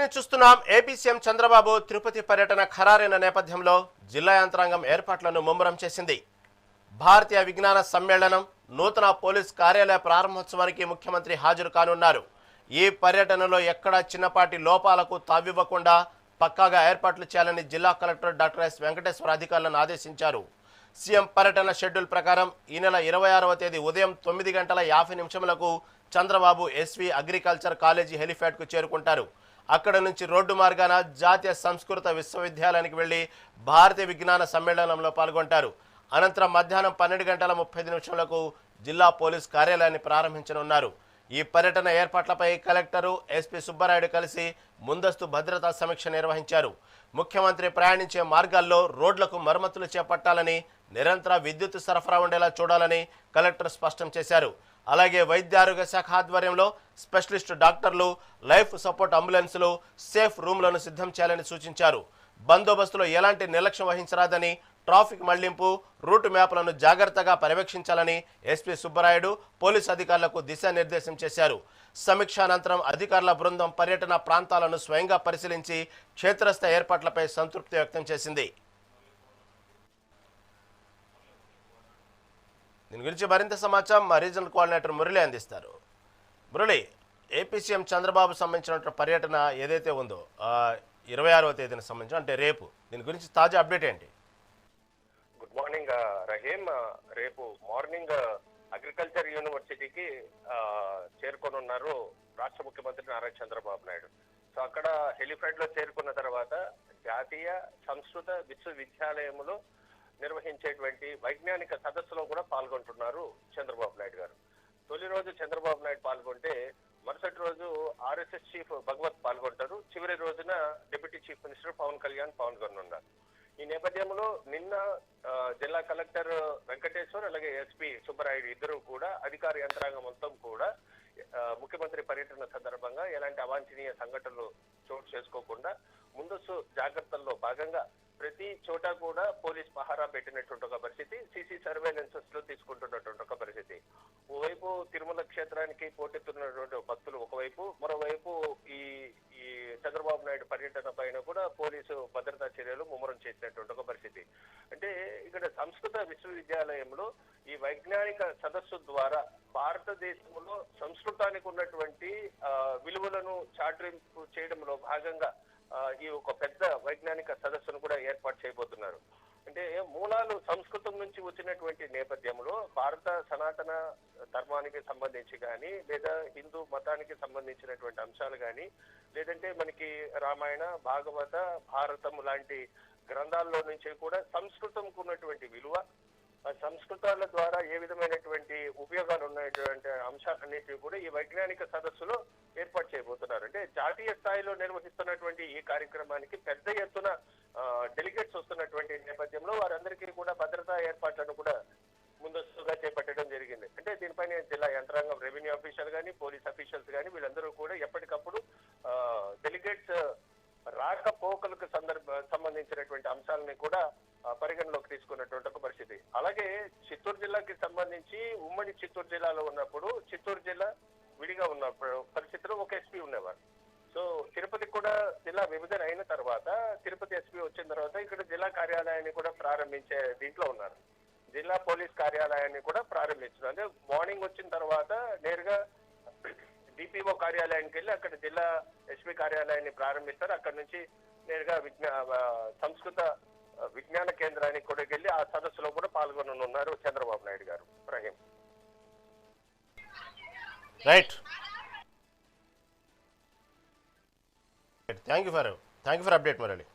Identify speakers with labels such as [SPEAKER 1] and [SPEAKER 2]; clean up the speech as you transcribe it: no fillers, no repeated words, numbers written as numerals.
[SPEAKER 1] Screen చూస్తున్నాం. AP CM Chandrababu Tirupati పర్యటన ఖరారైన నేపథ్యంలో జిల్లా యంత్రాంగం ఏర్పాట్లను ముమ్మరం చేసింది. భారతీయ విజ్ఞాన సమ్మేళనం నూతన పోలీస్ కార్యాలయ ప్రారంభోత్సవానికి ముఖ్యమంత్రి హాజరు కానున్నారు. ఈ పర్యటనలో ఎక్కడా చిన్నపాటి లోపాలకు తావివ్వకుండా పక్కాగా ఏర్పాట్లు చేయాలని జిల్లా కలెక్టర్ డాక్టర్ ఎస్ వెంకటేశ్వర అధికారులను ఆదేశించారు. సీఎం పర్యటన షెడ్యూల్ ప్రకారం ఈ నెల 26వ తేదీ ఉదయం 9:50 చంద్రబాబు ఎస్వి అగ్రికల్చర్ కాలేజీ హెలిప్యాడ్కు చేరుకుంటారు. అక్కడ నుంచి రోడ్డు మార్గాన జాతీయ సంస్కృత విశ్వవిద్యాలయానికి వెళ్లి భారతీయ విజ్ఞాన సమ్మేళనంలో పాల్గొంటారు. అనంతరం మధ్యాహ్నం 12:35 జిల్లా పోలీస్ కార్యాలయాన్ని ప్రారంభించనున్నారు. ఈ పర్యటన ఏర్పాట్లపై కలెక్టరు ఎస్పీ సుబ్బారాయుడు కలిసి ముందస్తు భద్రతా సమీక్ష నిర్వహించారు. ముఖ్యమంత్రి ప్రయాణించే మార్గాల్లో రోడ్లకు మరమ్మతులు చేపట్టాలని, నిరంతర విద్యుత్ సరఫరా ఉండేలా చూడాలని కలెక్టర్ స్పష్టం చేశారు. అలాగే వైద్యారోగ్య శాఖ ఆధ్వర్యంలో స్పెషలిస్ట్ డాక్టర్లు, లైఫ్ సపోర్ట్ అంబులెన్సులు, సేఫ్ రూమ్లను సిద్ధం చేయాలని సూచించారు. బందోబస్తులో ఎలాంటి నిర్లక్ష్యం వహించరాదని, ట్రాఫిక్ మళ్లింపు, రూట్ మ్యాప్లను జాగ్రత్తగా పర్యవేక్షించాలని ఎస్పీ సుబ్బరాయుడు పోలీసు అధికారులకు దిశానిర్దేశం చేశారు. సమీక్షానంతరం అధికారుల బృందం పర్యటన ప్రాంతాలను స్వయంగా పరిశీలించి క్షేత్రస్థ ఏర్పాట్లపై సంతృప్తి వ్యక్తం చేసింది. దీని గురించి మరింత సమాచారం మా రీజనల్ కోఆర్డినేటర్ మురళి అందిస్తారు. మురళి, ఏపీ సీఎం చంద్రబాబు సంబంధించిన పర్యటన ఏదైతే ఉందో 26వ తేదీన సంబంధించి అంటే రేపు, దీని గురించి తాజా అప్డేట్ ఏంటి?
[SPEAKER 2] Good morning Rahim. రేపు మార్నింగ్ అగ్రికల్చర్ యూనివర్సిటీకి చేరుకోనున్నారు రాష్ట్ర ముఖ్యమంత్రి నారా చంద్రబాబు నాయుడు. సో అక్కడ హెలిప్యాడ్ లో చేరుకున్న తర్వాత జాతీయ సంస్కృత విశ్వవిద్యాలయంలో నిర్వహించేటువంటి వైజ్ఞానిక సదస్సులో కూడా పాల్గొంటున్నారు చంద్రబాబు నాయుడు గారు. తొలి రోజు చంద్రబాబు నాయుడు పాల్గొంటే మరుసటి రోజు ఆర్ఎస్ఎస్ చీఫ్ భగవత్ పాల్గొంటారు. చివరి రోజున deputy chief minister Pawan Kalyan పాల్గొనున్నారు. ఈ నేపథ్యంలో నిన్న జిల్లా కలెక్టర్ వెంకటేశ్వర్ అలాగే ఎస్పీ సుబ్బరాయుడు ఇద్దరు కూడా అధికార యంత్రాంగం మొత్తం కూడా ముఖ్యమంత్రి పర్యటన సందర్భంగా ఎలాంటి అవాంఛనీయ సంఘటనలు చోటు చేసుకోకుండా ముందస్తు జాగ్రత్తల్లో భాగంగా ప్రతి చోట కూడా పోలీస్ పహారా పెట్టినటువంటి ఒక పరిస్థితి, సీసీ సర్వేలెన్సెస్ లో తీసుకుంటున్నటువంటి ఒక పరిస్థితి. ఓవైపు తిరుమల క్షేత్రానికి పోటెత్తున్నటువంటి భక్తులు ఒకవైపు, మరోవైపు ఈ చంద్రబాబు నాయుడు పర్యటన పైన కూడా పోలీసు భద్రతా చర్యలు ముమ్మరం చేసినటువంటి ఒక పరిస్థితి. అంటే ఇక్కడ సంస్కృత విశ్వవిద్యాలయంలో ఈ వైజ్ఞానిక సదస్సు ద్వారా భారతదేశంలో సంస్కృతానికి ఉన్నటువంటి విలువలను చాటింపు చేయడంలో భాగంగా ఈ ఒక పెద్ద వైజ్ఞానిక సదస్సును కూడా ఏర్పాటు చేయబోతున్నారు. అంటే మూలాలు సంస్కృతం నుంచి వచ్చినటువంటి నేపథ్యంలో భారత సనాతన ధర్మానికి సంబంధించి కానీ, లేదా హిందూ మతానికి సంబంధించినటువంటి అంశాలు కానీ, లేదంటే మనకి రామాయణ, భాగవత, భారతం లాంటి గ్రంథాల్లో నుంచి కూడా సంస్కృతంకు ఉన్నటువంటి విలువ, సంస్కృతాల ద్వారా ఏ విధమైనటువంటి ఉపయోగాలు ఉన్నటువంటి అంశాలన్నిటినీ కూడా ఈ వైజ్ఞానిక సదస్సులో ఏర్పాటు చేయబోతున్నారు. అంటే జాతీయ స్థాయిలో నిర్వహిస్తున్నటువంటి ఈ కార్యక్రమానికి పెద్ద ఎత్తున డెలిగేట్స్ వస్తున్నటువంటి నేపథ్యంలో వారందరికీ కూడా భద్రతా ఏర్పాట్లను కూడా ముందస్తుగా చేపట్టడం జరిగింది. అంటే దీనిపైన జిల్లా యంత్రాంగం, రెవెన్యూ అఫీషియల్ కానీ, పోలీస్ అఫీషియల్స్ కానీ వీళ్ళందరూ కూడా ఎప్పటికప్పుడు డెలిగేట్స్ రాకపోకలకు సంబంధించినటువంటి అంశాలని కూడా పరిగణలోకి తీసుకున్నటువంటి ఒక పరిస్థితి. అలాగే చిత్తూరు జిల్లాకి సంబంధించి ఉమ్మడి చిత్తూరు జిల్లాలో ఉన్నప్పుడు చిత్తూరు జిల్లా విడిగా ఉన్న పరిస్థితిలో ఒక ఎస్పీ ఉండేవారు. సో తిరుపతికి కూడా జిల్లా విభజన అయిన తర్వాత తిరుపతి ఎస్పీ వచ్చిన తర్వాత ఇక్కడ జిల్లా కార్యాలయాన్ని కూడా ప్రారంభించే దీంట్లో ఉన్నారు. జిల్లా పోలీస్ కార్యాలయాన్ని కూడా ప్రారంభించారు. అంటే మార్నింగ్ వచ్చిన తర్వాత నేరుగా డిపిఓ కార్యాలయానికి వెళ్ళి అక్కడ జిల్లా ఎస్పీ కార్యాలయాన్ని ప్రారంభిస్తారు. అక్కడ నుంచి నేరుగా సంస్కృత విజ్ఞాన కేంద్రానికి కూడా వెళ్ళి ఆ సదస్సులో కూడా పాల్గొననున్నారు చంద్రబాబు నాయుడు గారు. Rahim.
[SPEAKER 1] Right, thank you for update Murali.